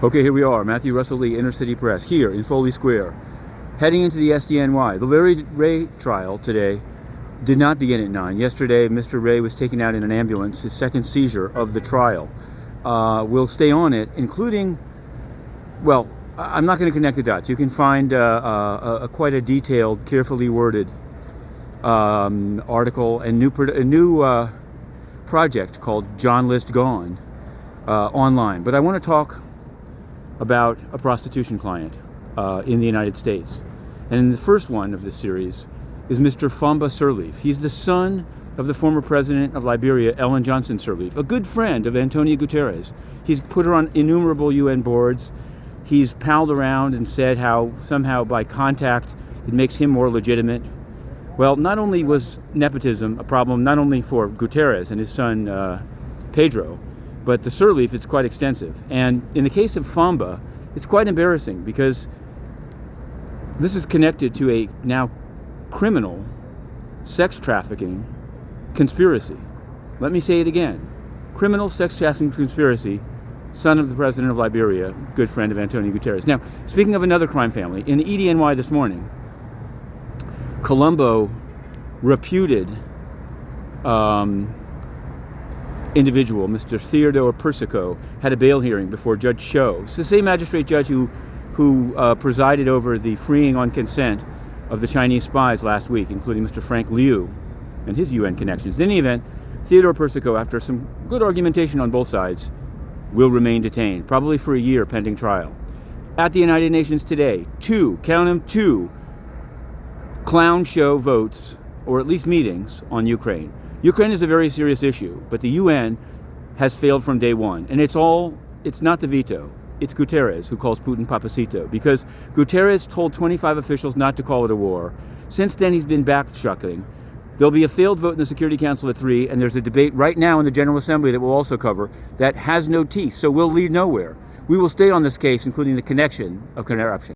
Okay, here we are, Matthew Russell Lee, Inner City Press, here in Foley Square, heading into the EDNY. The Larry Ray trial today did not begin at 9. Yesterday, Mr. Ray was taken out in an ambulance, his second seizure of the trial. We'll stay on it, including, well, I'm not going to connect the dots. You can find quite a detailed, carefully worded article and a new project called John List Gone online. But I want to talk about a prostitution client in the United States. And the first one of this series is Mr. Fomba Sirleaf. He's the son of the former president of Liberia, Ellen Johnson Sirleaf, a good friend of Antonio Guterres. He's put her on innumerable UN boards. He's palled around and said how somehow by contact it makes him more legitimate. Well, not only was nepotism a problem, not only for Guterres and his son Pedro, but the Sirleaf is quite extensive. And in the case of Fomba, it's quite embarrassing because this is connected to a now criminal sex trafficking conspiracy. Let me say it again. Criminal sex trafficking conspiracy, son of the president of Liberia, good friend of Antonio Guterres. Now, speaking of another crime family, in the EDNY this morning, Colombo reputed individual, Mr. Theodore Persico, had a bail hearing before Judge Cho. It's the same magistrate judge who presided over the freeing on consent of the Chinese spies last week, including Mr. Frank Liu and his UN connections. In any event, Theodore Persico, after some good argumentation on both sides, will remain detained, probably for a year pending trial. At the United Nations today, two clown show votes, or at least meetings, on Ukraine. Ukraine is a very serious issue, but the UN has failed from day one. And it's not the veto, it's Guterres who calls Putin Papacito, because Guterres told 25 officials not to call it a war. Since then, he's been back-shucking. There'll be a failed vote in the Security Council at 3, and there's a debate right now in the General Assembly that we'll also cover that has no teeth, so we'll lead nowhere. We will stay on this case, including the connection of corruption.